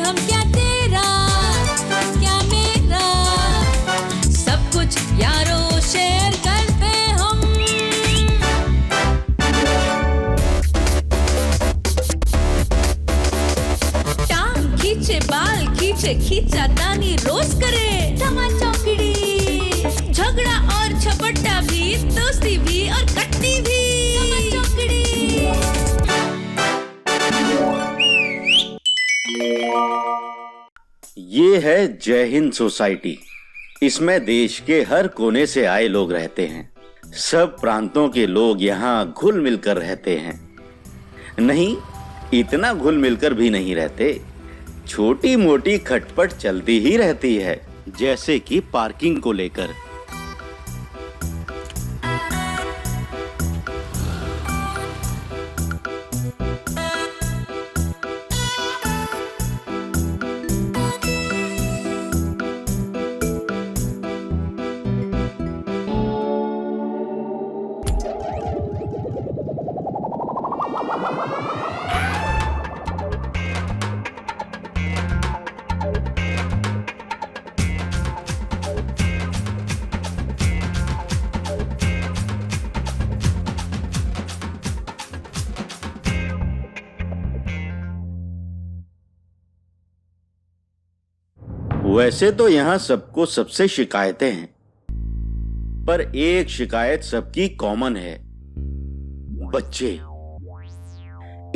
हम क्या तेरा क्या मेरा, सब कुछ यारों शेयर करते हम। टांग खींचे बाल खींचे खींचा तानी रोज करे धमा चौकड़ी, झगड़ा और झपट्टा भी, दोस्ती भी और कट्टी भी, धमा चौकड़ी। ये है जय हिंद सोसाइटी। इसमें देश के हर कोने से आए लोग रहते हैं। सब प्रांतों के लोग यहाँ घुल मिलकर रहते हैं। नहीं, इतना घुल मिलकर भी नहीं रहते। छोटी मोटी खटपट चलती ही रहती है, जैसे कि पार्किंग को लेकर। वैसे तो यहाँ सबको सबसे शिकायतें हैं, पर एक शिकायत सबकी कॉमन है, बच्चे।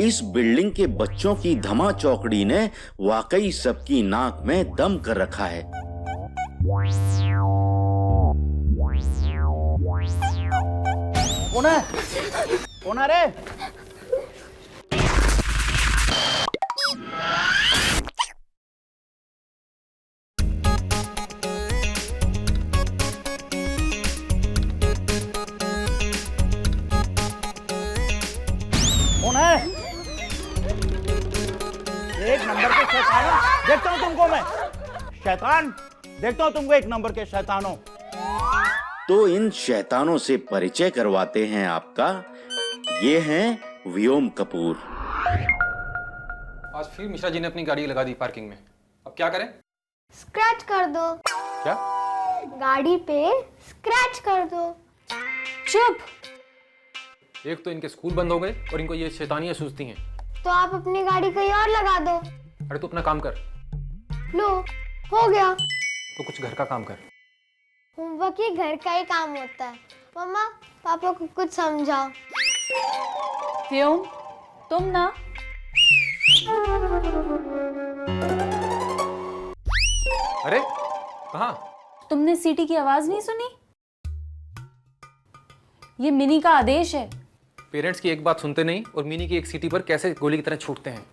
इस बिल्डिंग के बच्चों की धमा चौकड़ी ने वाकई सबकी नाक में दम कर रखा है। कौन है रे? कौन है? एक नंबर के शैतान देखता हूँ तुमको मैं। शैतान देखता हूँ तुमको, एक नंबर के शैतानों। तो इन शैतानों से परिचय करवाते हैं आपका। ये हैं व्योम कपूर। आज फिर मिश्रा जी ने अपनी गाड़ी लगा दी पार्किंग में। अब क्या करें? स्क्रैच कर दो। क्या? गाड़ी पे स्क्रैच कर दो। चुप। एक तो इनके स्कूल बंद हो गए और इनको ये शैतानियां सूझती हैं। तो आप अपनी गाड़ी कहीं और लगा दो। अरे तू अपना काम कर। लो, हो गया। तो कुछ घर का काम कर। होमवर्क ही घर का ही काम होता है। मम्मा, पापा को कुछ समझाओ। व्योम, तुम ना। अरे कहाँ? तुमने सीटी की आवाज नहीं सुनी? ये मिनी का आदेश है। पेरेंट्स की एक बात सुनते नहीं और मिनी की एक सीटी पर कैसे गोली की तरह छूटते हैं।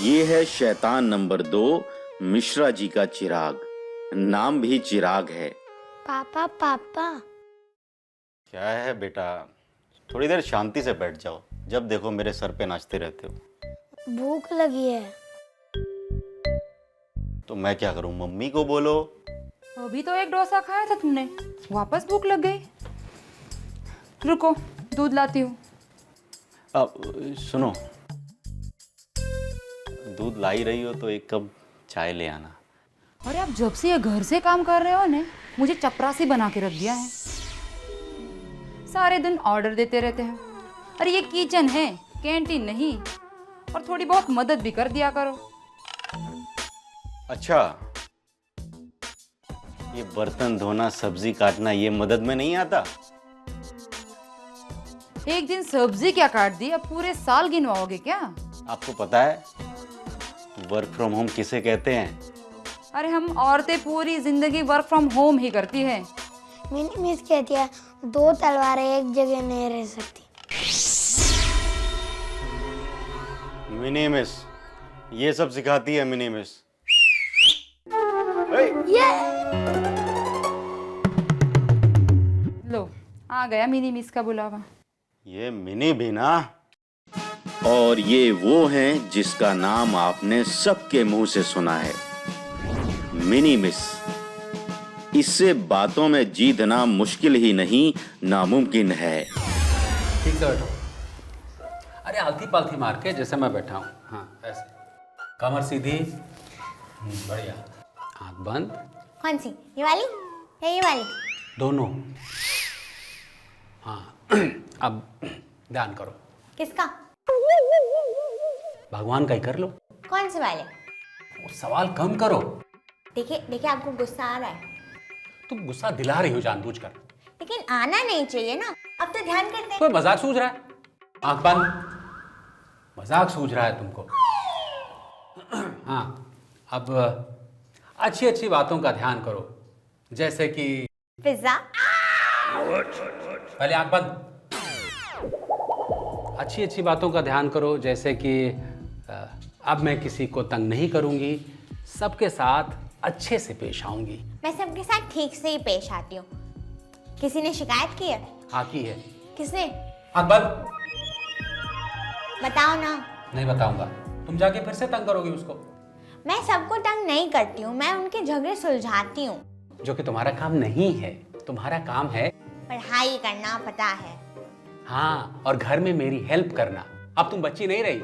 ये है शैतान नंबर 2, मिश्रा जी का चिराग। नाम भी चिराग है। पापा पापा। क्या है बेटा, थोड़ी देर शांति से बैठ जाओ। जब देखो मेरे सर पे नाचते रहते हो। भूख लगी है। तो मैं क्या करूं, मम्मी को बोलो। अभी तो एक डोसा खाया था तुमने, वापस भूख लग गई। रुको, दूध लाती हूँ। अब सुनो, दूध ला ही रही हो तो एक कप चाय ले आना। अरे आप जब से ये घर से काम कर रहे हो ने, मुझे चपरासी बना के रख दिया है। सारे दिन ऑर्डर देते रहते हैं। अरे ये किचन है, कैंटीन नहीं। और थोड़ी बहुत मदद भी कर दिया करो। अच्छा, ये बर्तन धोना, सब्जी काटना, ये मदद में नहीं आता? एक दिन सब्जी क्या काट दी, अब पूरे साल गिनवाओगे क्या? आपको पता है वर्क फ्रॉम होम किसे कहते हैं? अरे हम औरतें पूरी जिंदगी वर्क फ्रॉम होम ही करती है। मिनी मिस कहती है 2 तलवारें एक जगह नहीं रह सकती। मिनी मिस ये सब सिखाती है मिनी मिस। लो, आ गया मिनी मिस का बुलावा। ये मिनी भी ना। और ये वो हैं जिसका नाम आपने सबके मुंह से सुना है, मिनी मिस। इससे बातों में जीतना मुश्किल ही नहीं, नामुमकिन है। ठीक से बैठो। अरे आलती पालती मार के जैसे मैं बैठा हूँ, हाँ ऐसे। कमर सीधी। बढ़िया। आँख बंद। कौन सी, ये वाली या ये वाली? दोनों। हाँ अब ध्यान करो। किसका? भगवान का ही कर लो। कौन से वाले? वो सवाल कम करो। देखिए देखिए, आपको गुस्सा आ रहा है, तुम गुस्सा दिला रही हो जानबूझकर। लेकिन आना नहीं चाहिए ना। अब तो ध्यान करते हैं। तो मजाक सूझ रहा है। आँख बंद। मजाक सूझ रहा है तुमको। हाँ अब अच्छी अच्छी बातों का ध्यान करो, जैसे कि पिज्जा। पहले आँख बंद। अच्छी अच्छी बातों का ध्यान करो, जैसे कि अब मैं किसी को तंग नहीं करूंगी, सबके साथ अच्छे से पेश आऊंगी। मैं सबके साथ ठीक से ही पेश आती हूँ। किसी ने शिकायत की है? हाँ की है। किसने? आँख बंद। बताओ ना। नहीं बताऊंगा, तुम जाके फिर से तंग करोगी उसको। मैं सबको तंग नहीं करती हूँ, मैं उनके झगड़े सुलझाती हूँ। जो कि तुम्हारा काम नहीं है। तुम्हारा काम है पढ़ाई करना, पता है। हाँ, और घर में मेरी हेल्प करना। अब तुम बच्ची नहीं रही,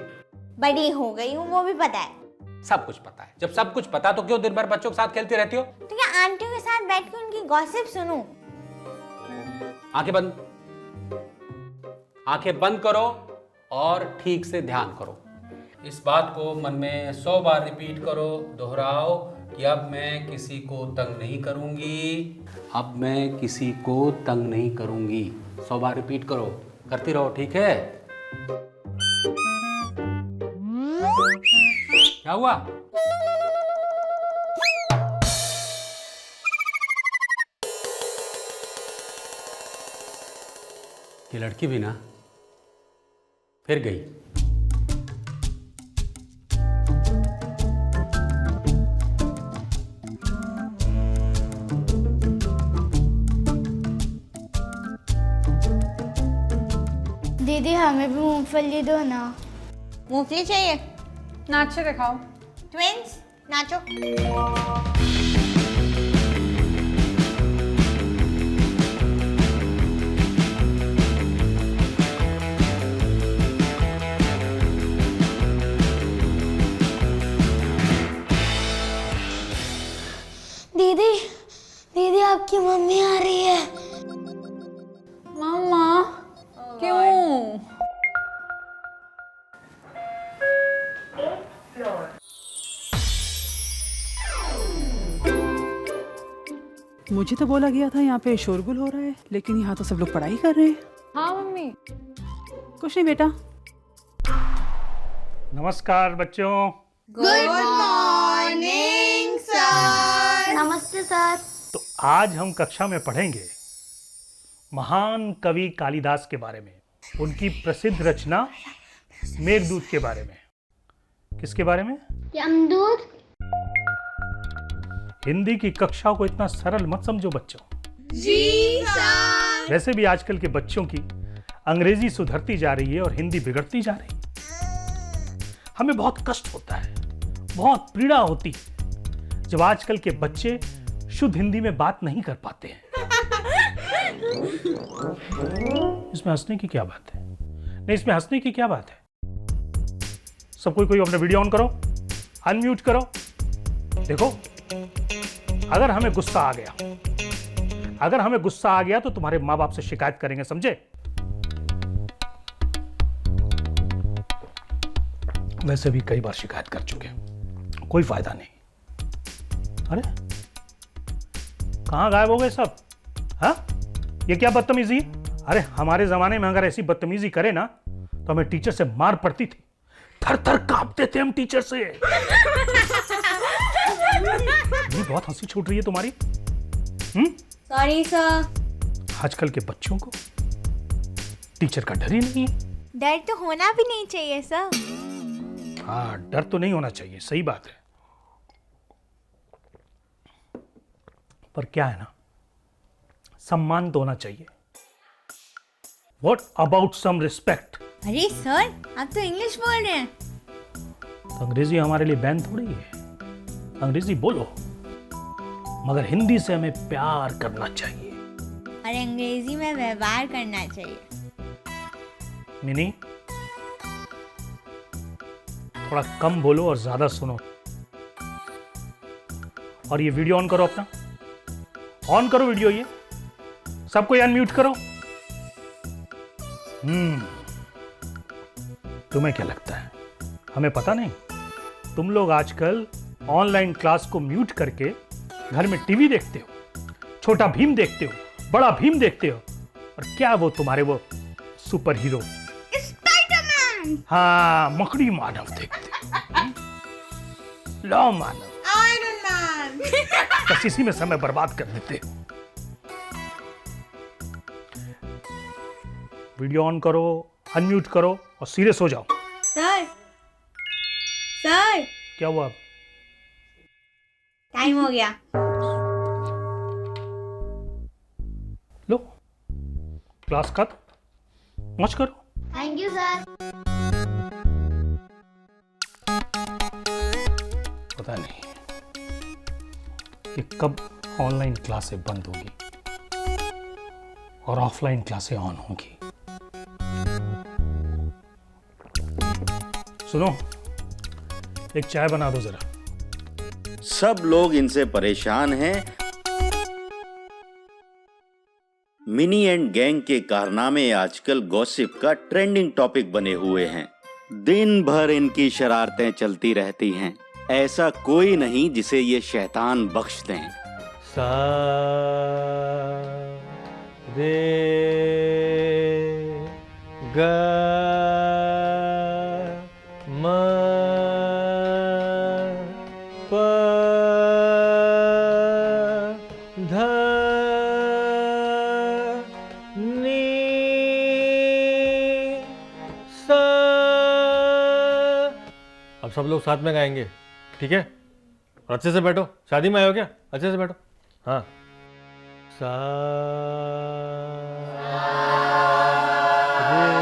बड़ी हो गई हूँ, वो भी पता है। सब कुछ पता है। जब सब कुछ पता तो क्यों दिन भर बच्चों के साथ खेलती रहती हो? तो क्या आंटियों के साथ बैठ के उनकी गॉसिप सुनूं? आंखें बंद। आंखें बंद करो और ठीक से ध्यान करो। इस बात को मन में 100 बार रिपीट करो, दोहराओ कि अब मैं किसी को तंग नहीं करूंगी। अब मैं किसी को तंग नहीं करूंगी। 100 बार रिपीट करो, करती रहो, ठीक है? क्या हुआ? ये लड़की भी ना फिर गई। दीदी हमें भी मूंगफली दो ना। मूंगफली चाहिए? नाच के दिखाओ। ट्विंस नाचो। दीदी दीदी आपकी मम्मी आ रही है। मम्मा क्यों? मुझे तो बोला गया था यहाँ पे शोरगुल हो रहा है, लेकिन यहाँ तो सब लोग पढ़ाई कर रहे हैं। हाँ मम्मी। कुछ नहीं बेटा। नमस्कार बच्चों। Good morning sir. नमस्ते सर। तो आज हम कक्षा में पढ़ेंगे महान कवि कालिदास के बारे में, उनकी प्रसिद्ध रचना मेघदूत के बारे में। किसके बारे में? यमदूत। हिंदी की कक्षा को इतना सरल मत समझो बच्चों। जी सर। वैसे भी आजकल के बच्चों की अंग्रेजी सुधरती जा रही है और हिंदी बिगड़ती जा रही है। हमें बहुत कष्ट होता है, बहुत पीड़ा होती है जब आजकल के बच्चे शुद्ध हिंदी में बात नहीं कर पाते हैं। इसमें हंसने की क्या बात है? नहीं, इसमें हंसने की क्या बात है? सब कोई अपना वीडियो ऑन करो, अनम्यूट करो। देखो, अगर हमें गुस्सा आ गया तो तुम्हारे माँ बाप से शिकायत करेंगे, समझे? वैसे भी कई बार शिकायत कर चुके हैं, कोई फायदा नहीं। अरे कहां गायब हो गए सब? हाँ, ये क्या बदतमीजी है? अरे हमारे जमाने में अगर ऐसी बदतमीजी करे ना तो हमें टीचर से मार पड़ती थी। थर थर कांपते थे हम टीचर से। ये बहुत हंसी छूट रही है तुम्हारी। Sorry sir. आजकल के बच्चों को टीचर का डर ही नहीं है। डर तो होना भी नहीं चाहिए सर। हाँ, डर तो नहीं होना चाहिए, सही बात है। पर क्या है ना, सम्मान तो होना चाहिए। What about some respect? अरे सर, आप तो इंग्लिश बोल रहे हैं। तो अंग्रेजी हमारे लिए बैन थोड़ी है। अंग्रेजी बोलो, मगर हिंदी से हमें प्यार करना चाहिए। और अंग्रेजी में व्यवहार करना चाहिए। मिनी, थोड़ा कम बोलो और ज्यादा सुनो। और ये वीडियो ऑन करो, अपना ऑन करो वीडियो, ये सबको अनम्यूट करो। तुम्हें क्या लगता है हमें पता नहीं? तुम लोग आजकल ऑनलाइन क्लास को म्यूट करके घर में टीवी देखते हो, छोटा भीम देखते हो, बड़ा भीम देखते हो, और क्या वो तुम्हारे वो सुपर हीरो स्पाइडरमैन, हाँ मकड़ी मानव देखते हो, लौ मानव, आयरन मैन। बस इसी में समय बर्बाद कर देते हो। वीडियो ऑन करो, अनम्यूट करो और सीरियस हो जाओ। सर क्या हुआ? टाइम हो गया। लो क्लास खत्म, मौज करो। Thank you sir. पता नहीं कि कब ऑनलाइन क्लासें बंद होगी और ऑफलाइन क्लासें ऑन होंगी। सुनो, एक चाय बना दो जरा। सब लोग इनसे परेशान हैं। मिनी एंड गैंग के कारनामे आजकल गॉसिप का ट्रेंडिंग टॉपिक बने हुए हैं। दिन भर इनकी शरारतें चलती रहती हैं। ऐसा कोई नहीं जिसे ये शैतान बख्श दें। सा रे ग म प ध नी सा। अब सब लोग साथ में गाएंगे, ठीक है? और अच्छे से बैठो, शादी में आए हो क्या? अच्छे से बैठो। हाँ, सा रे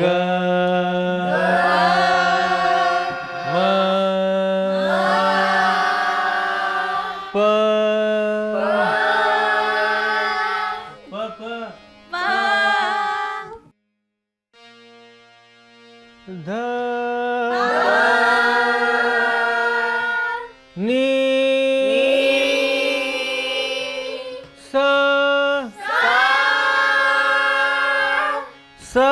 ग म प ध नी सा सा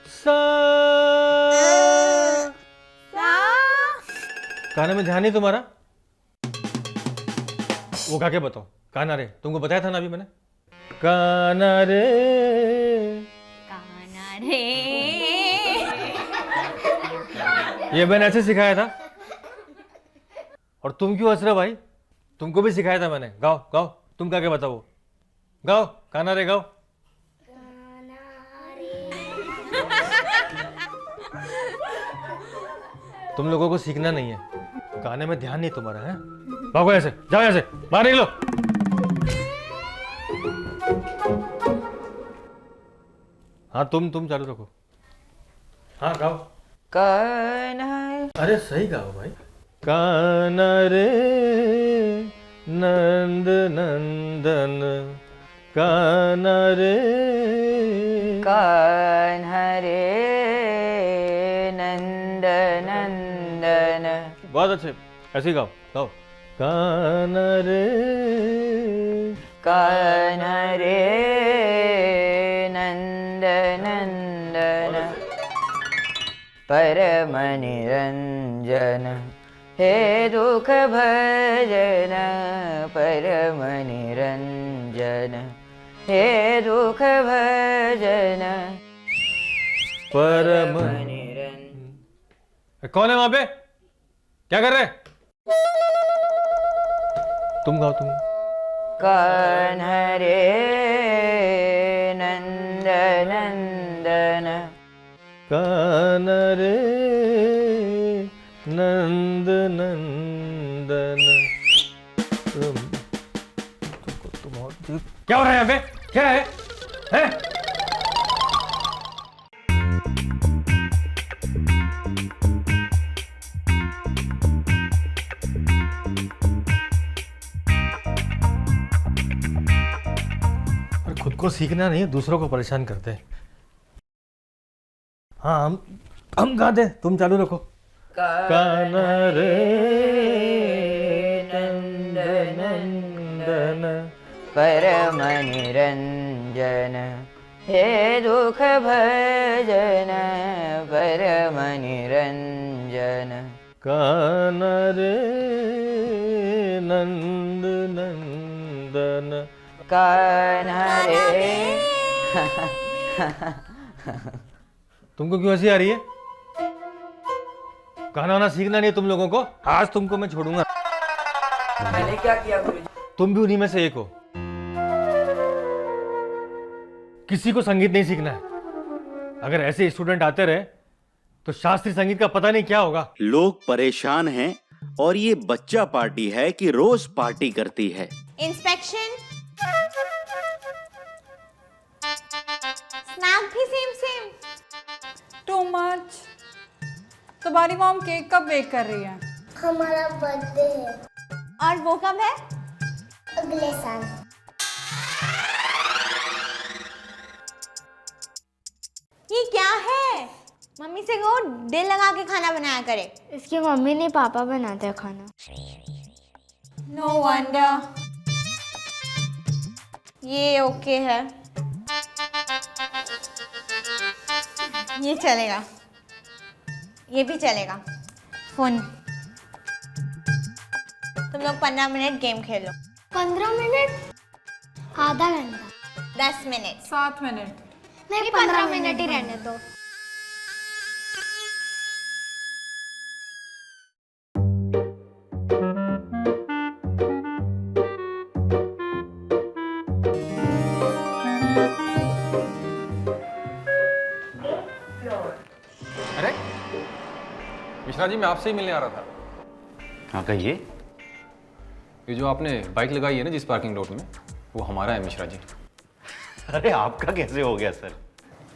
सा। गाने में ध्यान नहीं तुम्हारा? वो गा के बताओ। काना रे, तुमको बताया था ना अभी मैंने। काना रे ये मैंने ऐसे सिखाया था। और तुम क्यों हंस रहे हो भाई? तुमको भी सिखाया था मैंने। गाओ गाओ, तुम गा के बताओ। गाओ, काना रे गाओ। तुम लोगों को सीखना नहीं है, गाने में ध्यान नहीं तुम्हारा है। भागो ऐसे, जाओ ऐसे, बाहर निकलो। हाँ तुम चालू रखो। हाँ गाओ। कान्हा अरे सही गाओ भाई। कान्हा रे नंद नंदन, कान्हा रे कान्हा रे नंद नंदन। बहुत अच्छे, ऐसे ही गाओ गाओ। कान्हा रे कान्हा रे नंद नंदन परम निरंजन हे दुख भजन परम निरंजन हे दुख भजन परम निरंजन। कौन है वहां पे? क्या कर रहे? तुम गाओ तुम। कान्हा रे नंद नंदन कान्हा रे नंद नंदन। क्या हो रहा है यहाँ पे? क्या है? हैं? और खुद को हमको सीखना नहीं, दूसरों को परेशान करते हैं। हाँ हम गा दे, तुम चालू रखो। कान्हा रे नंदन नंदन परम निरंजन हे दुख भजन परम निरंजन। कान्हा रे नंद नंदन कान्हा रे। तुमको क्यों हंसी आ रही है? गाना वाना सीखना नहीं है तुम लोगों को, आज तुमको मैं छोड़ूंगा। मैंने क्या किया गुरुजी? तुम भी उन्हीं में से एक हो। किसी को संगीत नहीं सीखना है। अगर ऐसे स्टूडेंट आते रहे तो शास्त्रीय संगीत का पता नहीं क्या होगा। लोग परेशान हैं और ये बच्चा पार्टी है कि रोज पार्टी करती है। इंस्पेक्शन स्नैप भी सेम। Too much. तुम्हारी मॉम केक कब बेक कर रही है? हमारा बर्थडे है। और वो कब है? अगले साल। ये क्या है? मम्मी से कहो दिल लगा के खाना बनाया करे। इसकी मम्मी नहीं, पापा बनाते हैं खाना। No wonder. ये ओके है, ये चलेगा, ये भी चलेगा। फोन तुम लोग 15 मिनट गेम खेलो। 15 मिनट? आधा घंटा। 10 मिनट। 7 मिनट। नहीं, 15 मिनट ही रहने दो। अरे मिश्रा जी, मैं आपसे ही मिलने आ रहा था। हाँ कहिए। ये जो आपने बाइक लगाई है ना जिस पार्किंग लॉट में, वो हमारा है मिश्रा जी। अरे आपका कैसे हो गया सर?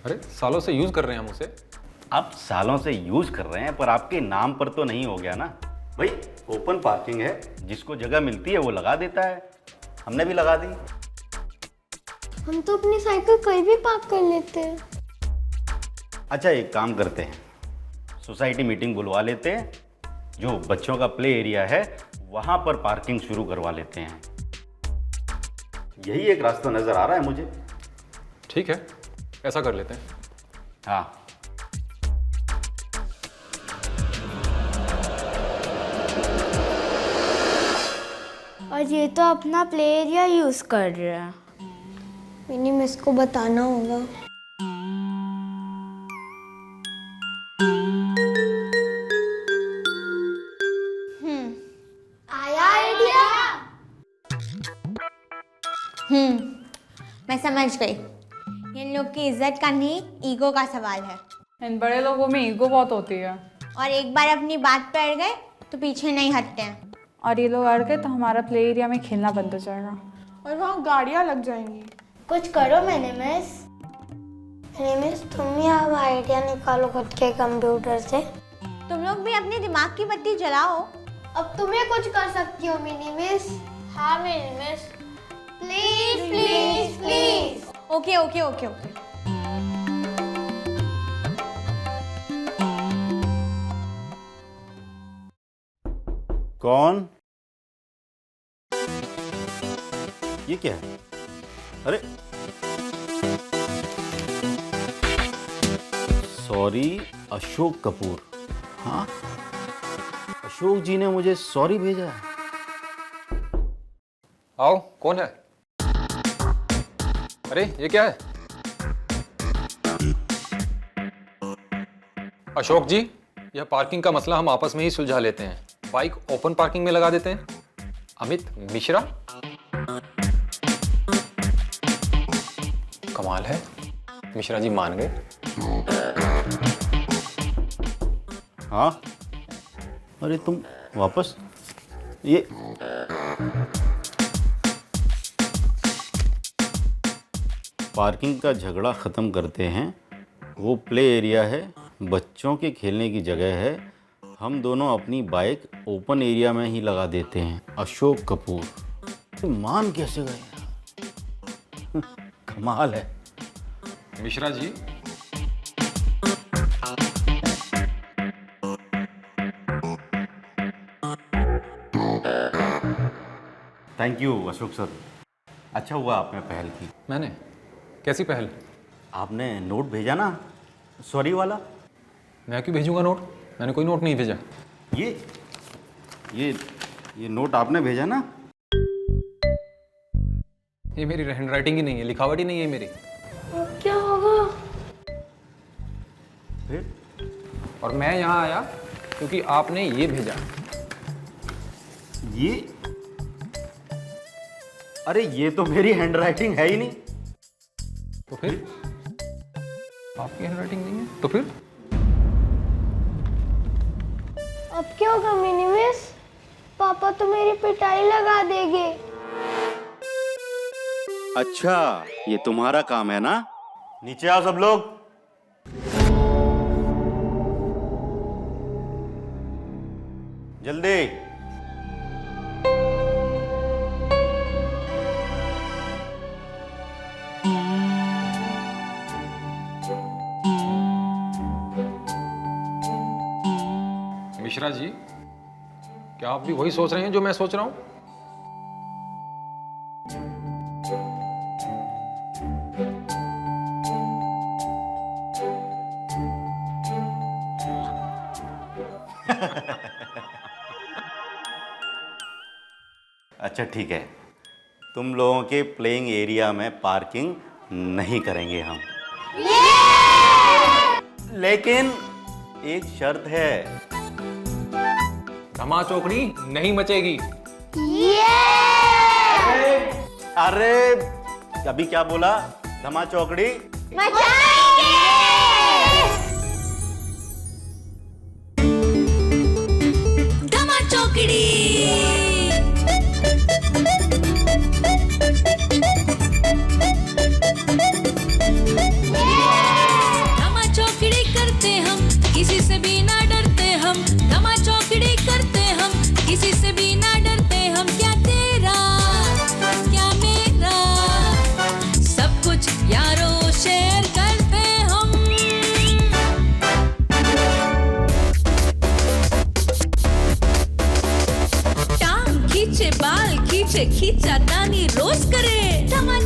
अरे सालों से यूज़ कर रहे हैं हम उसे। आप सालों से यूज कर रहे हैं पर आपके नाम पर तो नहीं हो गया ना भाई। ओपन पार्किंग है, जिसको जगह मिलती है वो लगा देता है। हमने भी लगा दी। हम तो अपनी साइकिल कहीं भी पार्क कर लेते हैं। अच्छा एक काम करते हैं, सोसाइटी मीटिंग बुलवा लेते हैं, जो बच्चों का प्ले एरिया है वहां पर पार्किंग शुरू करवा लेते हैं। यही एक रास्ता नजर आ रहा है मुझे। ठीक है, ऐसा कर लेते हैं। हाँ और ये तो अपना प्ले एरिया यूज कर रहा है। मिनी मिस को बताना होगा। आया आइडिया। मैं समझ गई। इन लोग की इज्जत का नहीं, ईगो का सवाल है। इन बड़े लोगों में ईगो बहुत होती है, और एक बार अपनी बात पे अड़ गए तो पीछे नहीं हटते हैं। और ये लोग अड़ गए तो हमारा प्ले एरिया में खेलना बंद हो जाएगा और वहाँ गाड़ियाँ लग जाएंगी। कुछ करो मैंने मिस तुम ही अब आइडिया निकालो खुद के कंप्यूटर से। तुम लोग भी अपने दिमाग की बत्ती जलाओ। अब तुम्हें कुछ कर सकती हो मिनी मिस। हाँ mini miss, please please please. Okay okay okay okay. कौन? ये क्या है? अरे सॉरी अशोक कपूर। हाँ अशोक जी ने मुझे सॉरी भेजा है। आओ, कौन है? अरे ये क्या है? अशोक जी, यह पार्किंग का मसला हम आपस में ही सुलझा लेते हैं। बाइक ओपन पार्किंग में लगा देते हैं। अमित मिश्रा, कमाल है, मिश्रा जी मान गए। हाँ अरे तुम वापस ये पार्किंग का झगड़ा ख़त्म करते हैं। वो प्ले एरिया है, बच्चों के खेलने की जगह है। हम दोनों अपनी बाइक ओपन एरिया में ही लगा देते हैं। अशोक कपूर मान कैसे गए? कमाल है। Mishra ji, thank you Ashok sir, अच्छा हुआ आपने पहल की। मैंने कैसी पहल? आपने नोट भेजा ना, सॉरी वाला। मैं क्यों भेजूंगा नोट? मैंने कोई नोट नहीं भेजा। ये नोट आपने भेजा ना। ये मेरी हैंडराइटिंग ही नहीं है, लिखावट ही नहीं है मेरी। क्या होगा? फिर और मैं यहाँ आया क्योंकि आपने ये भेजा। ये, अरे ये तो मेरी हैंडराइटिंग है ही नहीं। तो फिर आपकी हैंडराइटिंग नहीं है तो फिर? अब क्या होगा मिनी मिस? पापा तो मेरी पिटाई लगा देंगे। अच्छा, ये तुम्हारा काम है ना? नीचे आओ सब लोग। जल्दी। मिश्रा जी, क्या आप भी वही सोच रहे हैं जो मैं सोच रहा हूं? अच्छा ठीक है, तुम लोगों के प्लेइंग एरिया में पार्किंग नहीं करेंगे हम। लेकिन एक शर्त है। धमा चौकड़ी नहीं मचेगी। अरे अभी क्या बोला? धमा चौकड़ी धमा चौकड़ी। धमा चौकड़ी करते हम, किसी से भी ना डरते हम। धमा चौकड़ी करते हम, किसी से भी ना डरते हम। क्या तेरा क्या मेरा, सब कुछ यारों शेयर करते हम। टांग खींचे, बाल खींचे, खींचा तानी रोज करे। धमा